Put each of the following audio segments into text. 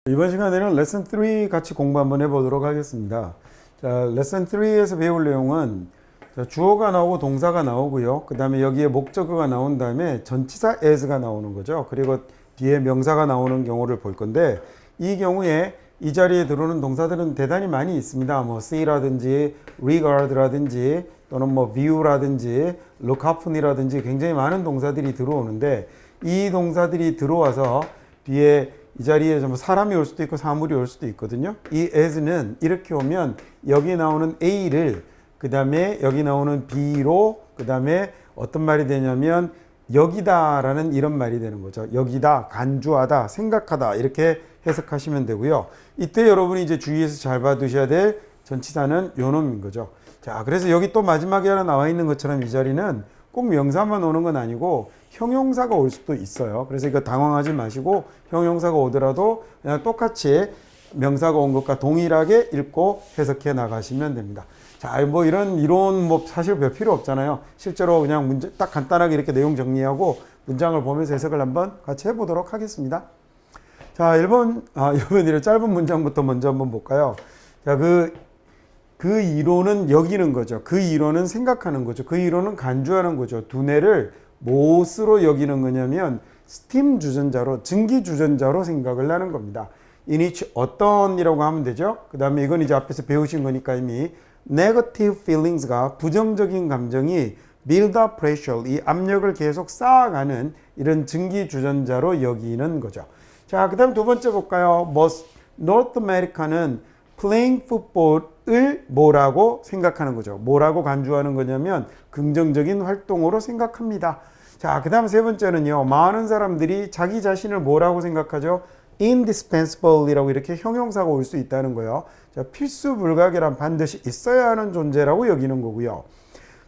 이번 시간에는 레슨 3 같이 공부 한번 해보도록 하겠습니다. 자, 레슨 3에서 배울 내용은 주어가 나오고 동사가 나오고요. 그 다음에 여기에 목적어가 나온 다음에 전치사 as가 나오는 거죠. 그리고 뒤에 명사가 나오는 경우를 볼 건데, 이 경우에 이 자리에 들어오는 동사들은 대단히 많이 있습니다. 뭐 see라든지 regard라든지 또는 뭐 view라든지 look up이라든지 굉장히 많은 동사들이 들어오는데, 이 동사들이 들어와서 뒤에 이 자리에 사람이 올 수도 있고 사물이 올 수도 있거든요. 이 as는 이렇게 오면 여기 나오는 a를 그 다음에 여기 나오는 b로 그 다음에 어떤 말이 되냐면 여기다 라는 이런 말이 되는 거죠. 여기다, 간주하다, 생각하다 이렇게 해석하시면 되고요. 이때 여러분이 이제 주의해서 잘 봐두셔야 될 전치사는 요 놈인 거죠. 자, 그래서 여기 또 마지막에 하나 나와 있는 것처럼 이 자리는 꼭 명사만 오는 건 아니고 형용사가 올 수도 있어요. 그래서 이거 당황하지 마시고 형용사가 오더라도 그냥 똑같이 명사가 온 것과 동일하게 읽고 해석해 나가시면 됩니다. 자, 뭐 이런 이론 뭐 사실 별 필요 없잖아요. 실제로 그냥 문제 딱 간단하게 이렇게 내용 정리하고 문장을 보면서 해석을 한번 같이 해보도록 하겠습니다. 자, 1번 이런 짧은 문장부터 먼저 한번 볼까요? 자, 그 이론은 여기는 거죠. 그 이론은 생각하는 거죠. 그 이론은 간주하는 거죠. 두뇌를 무엇으로 여기는 거냐면 스팀 주전자로, 증기 주전자로 생각을 하는 겁니다. in which 어떤이라고 하면 되죠. 그 다음에 이건 이제 앞에서 배우신 거니까 이미 negative feelings가 부정적인 감정이 build up pressure, 이 압력을 계속 쌓아가는 이런 증기 주전자로 여기는 거죠. 자, 그 다음 두 번째 볼까요? North America는 playing football을 뭐라고 생각하는 거죠. 뭐라고 간주하는 거냐면 긍정적인 활동으로 생각합니다. 자, 그 다음 세 번째는요. 많은 사람들이 자기 자신을 뭐라고 생각하죠? indispensable이라고 이렇게 형용사가 올 수 있다는 거예요. 자, 필수 불가결한 반드시 있어야 하는 존재라고 여기는 거고요.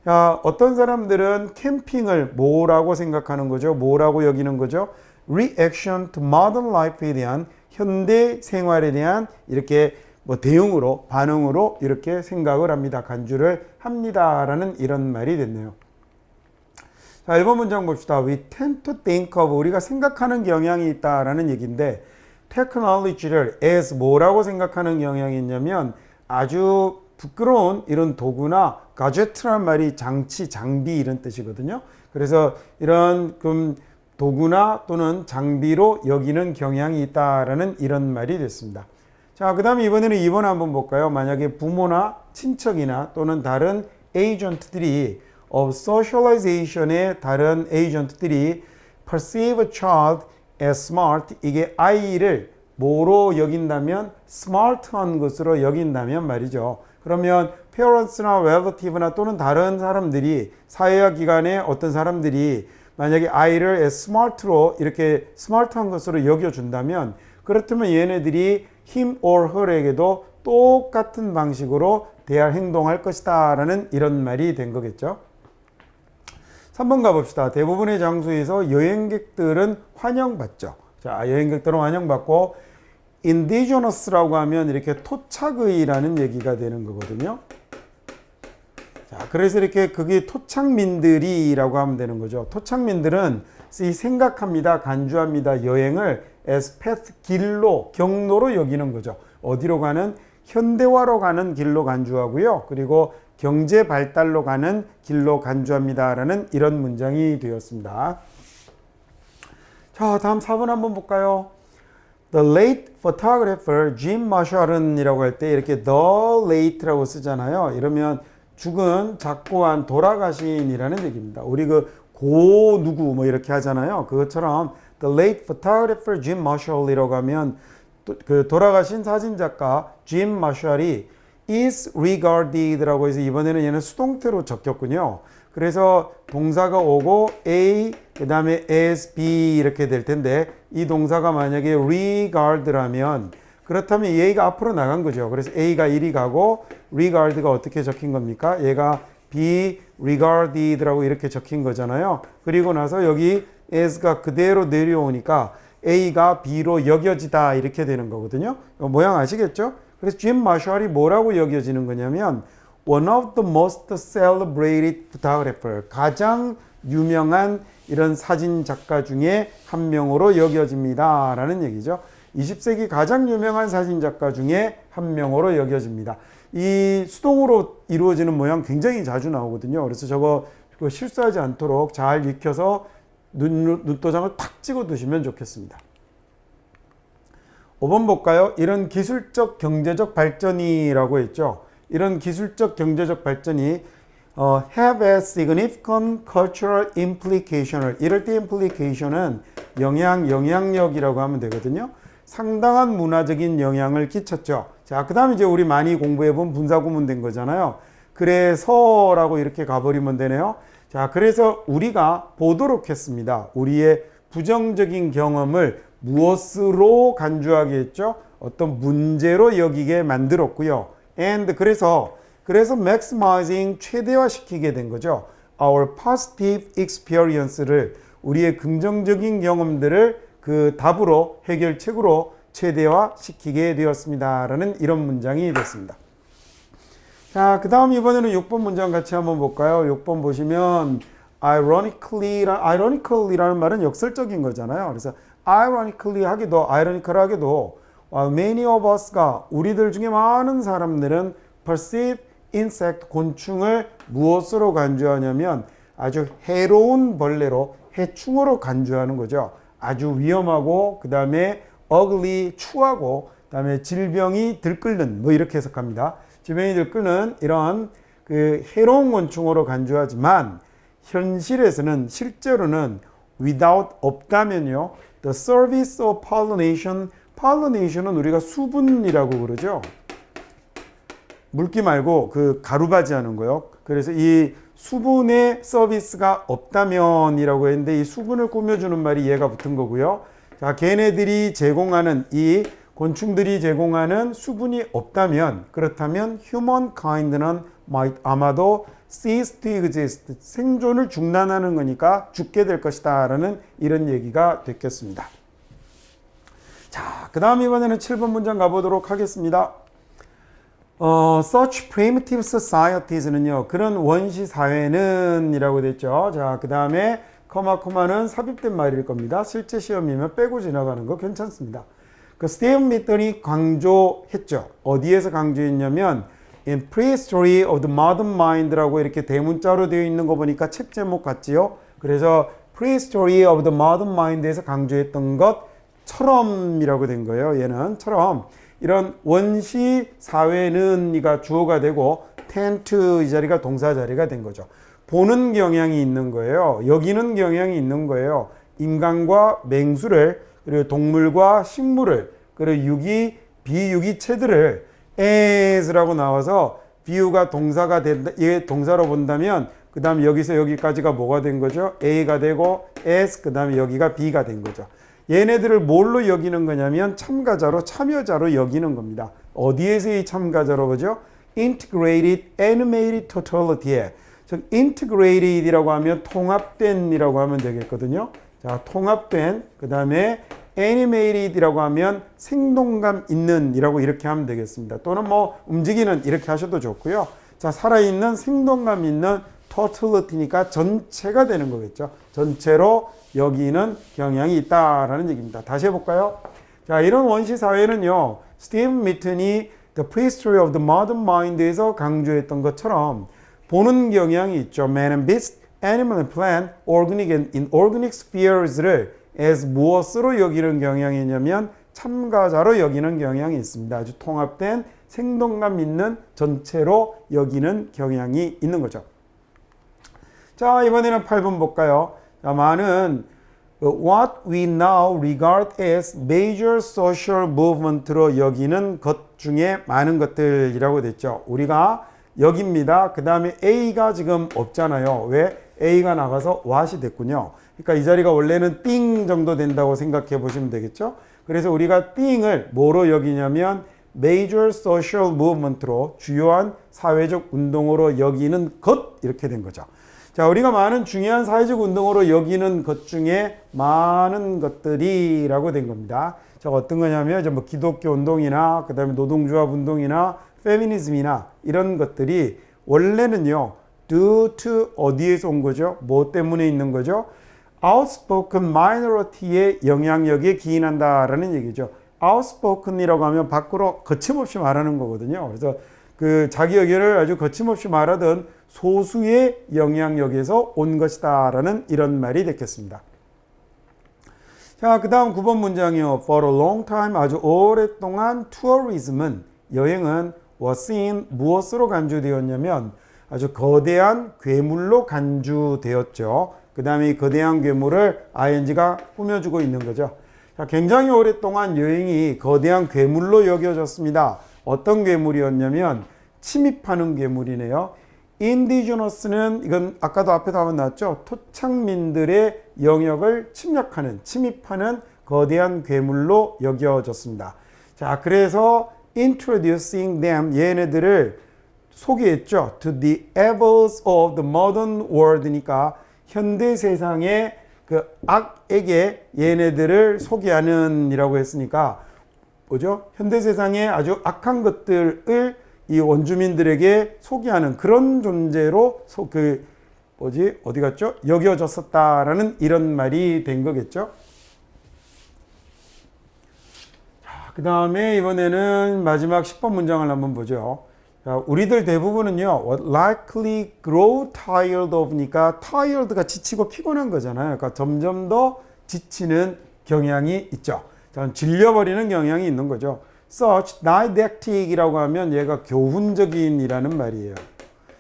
자, 어떤 사람들은 캠핑을 뭐라고 생각하는 거죠? 뭐라고 여기는 거죠? reaction to modern life에 대한 현대 생활에 대한 이렇게 뭐 대응으로 반응으로 이렇게 생각을 합니다. 간주를 합니다라는 이런 말이 됐네요. 자, 1번 문장 봅시다. We tend to think of, 우리가 생각하는 경향이 있다라는 얘기인데, technology를 as 뭐라고 생각하는 경향이 있냐면 아주 부끄러운 이런 도구나 가제트란 말이 장치, 장비 이런 뜻이거든요. 그래서 이런 도구나 또는 장비로 여기는 경향이 있다라는 이런 말이 됐습니다. 자, 그 다음에 이번에는 2번 한번 볼까요? 만약에 부모나 친척이나 또는 다른 에이전트들이 of socialization의 다른 에이전트들이 perceive a child as smart, 이게 아이를 뭐로 여긴다면 smart한 것으로 여긴다면 말이죠. 그러면 parents나 relative나 또는 다른 사람들이 사회화 기관의 어떤 사람들이 만약에 아이를 as smart로 이렇게 smart한 것으로 여겨준다면 그렇다면 얘네들이 him or her에게도 똑같은 방식으로 대할 행동할 것이다 라는 이런 말이 된 거겠죠. 3번 가봅시다. 대부분의 장소에서 여행객들은 환영받죠. 자, 여행객들은 환영받고 indigenous라고 하면 이렇게 토착의라는 얘기가 되는 거거든요. 자, 그래서 이렇게 그게 토착민들이라고 하면 되는 거죠. 토착민들은 생각합니다, 간주합니다, 여행을 as path, 길로, 경로로 여기는 거죠. 어디로 가는? 현대화로 가는 길로 간주하고요. 그리고 경제 발달로 가는 길로 간주합니다라는 이런 문장이 되었습니다. 자, 다음 4번 한번 볼까요? The late photographer Jim Marshall이라고 할 때 이렇게 the late라고 쓰잖아요. 이러면 죽은 작고한 돌아가신이라는 얘기입니다. 우리 고 누구 뭐 이렇게 하잖아요. 그것처럼 the late photographer Jim Marshall이라고 하면 돌아가신 사진작가 Jim Marshall이 is regarded라고 해서 이번에는 얘는 수동태로 적혔군요. 그래서 동사가 오고 A 그 다음에 as B 이렇게 될 텐데, 이 동사가 만약에 regard라면 그렇다면 A가 앞으로 나간 거죠. 그래서 A가 1이 가고 regard가 어떻게 적힌 겁니까? 얘가 be regarded라고 이렇게 적힌 거잖아요. 그리고 나서 여기 as가 그대로 내려오니까 A가 B로 여겨지다 이렇게 되는 거거든요. 모양 아시겠죠? 그래서 Jim Marshall이 뭐라고 여겨지는 거냐면 one of the most celebrated photographer, 가장 유명한 이런 사진 작가 중에 한 명으로 여겨집니다 라는 얘기죠. 20세기 가장 유명한 사진작가 중에 한 명으로 여겨집니다. 이 수동으로 이루어지는 모양 굉장히 자주 나오거든요. 그래서 저거 실수하지 않도록 잘 익혀서 눈도장을 탁 찍어 두시면 좋겠습니다. 5번 볼까요? 이런 기술적 경제적 발전이라고 했죠. 이런 기술적 경제적 발전이 have a significant cultural implication을, 이럴 때 implication은 영향력이라고 하면 되거든요. 상당한 문화적인 영향을 끼쳤죠. 자, 그 다음에 이제 우리 많이 공부해본 분사구문 된 거잖아요. 그래서라고 이렇게 가버리면 되네요. 자, 그래서 우리가 보도록 했습니다. 우리의 부정적인 경험을 무엇으로 간주하게 했죠? 어떤 문제로 여기게 만들었고요. and 그래서 maximizing 최대화시키게 된 거죠. Our positive experience를, 우리의 긍정적인 경험들을 그 답으로, 해결책으로 최대화시키게 되었습니다. 라는 이런 문장이 됐습니다. 자, 그 다음 이번에는 6번 문장 같이 한번 볼까요? 6번 보시면 ironically라는 말은 역설적인 거잖아요. 그래서 ironically 하기도, ironically 하기도 many of us가, 우리들 중에 많은 사람들은 perceive insect, 곤충을 무엇으로 간주하냐면 아주 해로운 벌레로, 해충으로 간주하는 거죠. 아주 위험하고, 그 다음에 ugly, 추하고, 그 다음에 질병이 들끓는, 뭐 이렇게 해석합니다. 질병이 들끓는 이런 그 해로운 곤충으로 간주하지만 현실에서는, 실제로는 without, 없다면요, the service of pollination, pollination 은 우리가 수분이라고 그러죠. 물기 말고 그 가루바지 하는 거요. 그래서 이 수분의 서비스가 없다면이라고 했는데, 이 수분을 꾸며주는 말이 얘가 붙은 거고요. 자, 걔네들이 제공하는, 이 곤충들이 제공하는 수분이 없다면, 그렇다면 humankind는 아마도 cease to exist, 생존을 중단하는 거니까 죽게 될 것이다 라는 이런 얘기가 됐겠습니다. 자, 그 다음 이번에는 7번 문장 가보도록 하겠습니다. Such primitive societies는요, 그런 원시 사회는 이라고 됐죠. 자, 그 다음에 커마는 삽입된 말일 겁니다. 실제 시험이면 빼고 지나가는 거 괜찮습니다. 그 스티븐 미턴이 강조했죠. 어디에서 강조했냐면 In Prehistory of the Modern Mind라고 이렇게 대문자로 되어 있는 거 보니까 책 제목 같지요. 그래서 Prehistory of the Modern Mind에서 강조했던 것처럼이라고 된 거예요. 얘는 처럼, 이런 원시 사회는 이가 주어가 되고 tend to 이 자리가 동사 자리가 된 거죠. 보는 경향이 있는 거예요. 여기는 경향이 있는 거예요. 인간과 맹수를, 그리고 동물과 식물을, 그리고 유기, 비유기체들을 as라고 나와서 비유가 동사가 된다, 이게 동사로 본다면 그 다음 여기서 여기까지가 뭐가 된 거죠? A가 되고 as, 그 다음에 여기가 B가 된 거죠. 얘네들을 뭘로 여기는 거냐면 참가자로, 참여자로 여기는 겁니다. 어디에서 이 참가자로 보죠? Integrated Animated Totality에, 즉 Integrated이라고 하면 통합된이라고 하면 되겠거든요. 자, 통합된, 그 다음에 Animated이라고 하면 생동감 있는 이라고 이렇게 하면 되겠습니다. 또는 뭐 움직이는 이렇게 하셔도 좋고요. 자, 살아있는 생동감 있는 Totality니까 전체가 되는 거겠죠. 전체로 여기는 경향이 있다라는 얘기입니다. 다시 해볼까요? 자, 이런 원시 사회는요, 스티븐 미튼이 The Prehistory of the Modern Mind에서 강조했던 것처럼 보는 경향이 있죠. Man and Beast, Animal and Plant, Organic and Inorganic Spheres를 as 무엇으로 여기는 경향이 있냐면 참가자로 여기는 경향이 있습니다. 아주 통합된 생동감 있는 전체로 여기는 경향이 있는 거죠. 자, 이번에는 8번 볼까요? 자, 많은 what we now regard as major social movement로 여기는 것 중에 많은 것들이라고 됐죠. 우리가 여기입니다. 그 다음에 A가 지금 없잖아요. 왜? A가 나가서 what이 됐군요. 그러니까 이 자리가 원래는 띵 정도 된다고 생각해 보시면 되겠죠. 그래서 우리가 띵을 뭐로 여기냐면 major social movement로, 주요한 사회적 운동으로 여기는 것, 이렇게 된 거죠. 자, 우리가 많은 중요한 사회적 운동으로 여기는 것 중에 많은 것들이라고 된 겁니다. 자, 어떤 거냐면 뭐 기독교 운동이나 그 다음에 노동조합 운동이나 페미니즘이나 이런 것들이 원래는요, due to 어디에서 온 거죠? 뭐 때문에 있는 거죠? outspoken minority의 영향력에 기인한다라는 얘기죠. outspoken이라고 하면 밖으로 거침없이 말하는 거거든요. 그래서 그 자기 의견을 아주 거침없이 말하던 소수의 영향력에서 온 것이다라는 이런 말이 됐겠습니다. 자, 그 다음 9번 문장이요. For a long time, 아주 오랫동안 tourism은, 여행은 was seen, 무엇으로 간주되었냐면 아주 거대한 괴물로 간주되었죠. 그 다음에 이 거대한 괴물을 ing가 꾸며주고 있는 거죠. 자, 굉장히 오랫동안 여행이 거대한 괴물로 여겨졌습니다. 어떤 괴물이었냐면 침입하는 괴물이네요. 인디지너스는 이건 아까도 앞에도 한번 나왔죠. 토착민들의 영역을 침략하는, 침입하는 거대한 괴물로 여겨졌습니다. 자, 그래서 introducing them, 얘네들을 소개했죠. To the evils of the modern world니까 현대 세상의 그 악에게 얘네들을 소개하는 이라고 했으니까 뭐죠? 현대 세상의 아주 악한 것들을 이 원주민들에게 소개하는 그런 존재로 어디 갔죠? 여겨졌었다라는 이런 말이 된 거겠죠. 자, 그 다음에 이번에는 마지막 10번 문장을 한번 보죠. 자, 우리들 대부분은요, what likely grow tired of니까 tired가 지치고 피곤한 거잖아요. 그러니까 점점 더 지치는 경향이 있죠. 자, 질려버리는 경향이 있는 거죠. such didactic이라고 하면 얘가 교훈적인이라는 말이에요.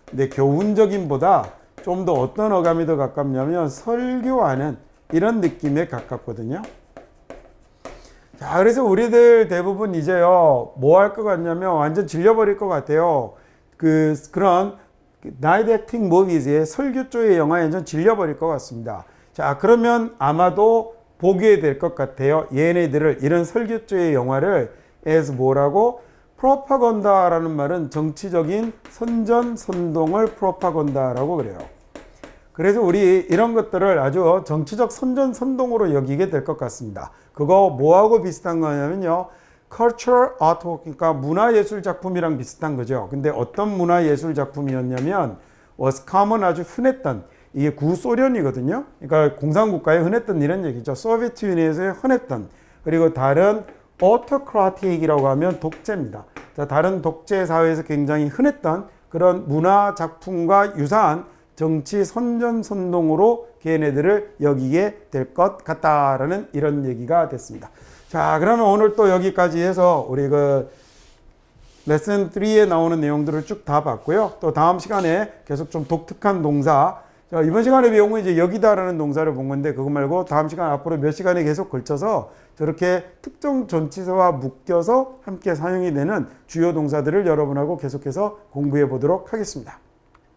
근데 교훈적인보다 좀 더 어떤 어감이 더 가깝냐면 설교하는 이런 느낌에 가깝거든요. 자, 그래서 우리들 대부분 이제요, 뭐 할 것 같냐면 완전 질려버릴 것 같아요. 그런 didactic movies의 설교조의 영화에 완전 질려버릴 것 같습니다. 자, 그러면 아마도 보게 될 것 같아요. 얘네들을, 이런 설교조의 영화를 as 뭐라고? 프로파간다라는 말은 정치적인 선전선동을 프로파간다라고 그래요. 그래서 우리 이런 것들을 아주 정치적 선전선동으로 여기게 될 것 같습니다. 그거 뭐하고 비슷한 거냐면요. cultural artwork, 그러니까 문화예술 작품이랑 비슷한 거죠. 근데 어떤 문화예술 작품이었냐면 was common, 아주 흔했던, 이게 구소련이거든요. 그러니까 공산국가에 흔했던 이런 얘기죠. 소비에트 유니언에 흔했던, 그리고 다른 autocratic이라고 하면 독재입니다. 자, 다른 독재 사회에서 굉장히 흔했던 그런 문화 작품과 유사한 정치 선전선동으로 걔네들을 여기게 될 것 같다라는 이런 얘기가 됐습니다. 자, 그러면 오늘 또 여기까지 해서 우리 레슨 3에 나오는 내용들을 쭉 다 봤고요. 또 다음 시간에 계속 좀 독특한 동사, 자, 이번 시간의 배움은 이제 여기다라는 동사를 본 건데 그거 말고 다음 시간 앞으로 몇 시간에 계속 걸쳐서 저렇게 특정 전치사와 묶여서 함께 사용이 되는 주요 동사들을 여러분하고 계속해서 공부해 보도록 하겠습니다.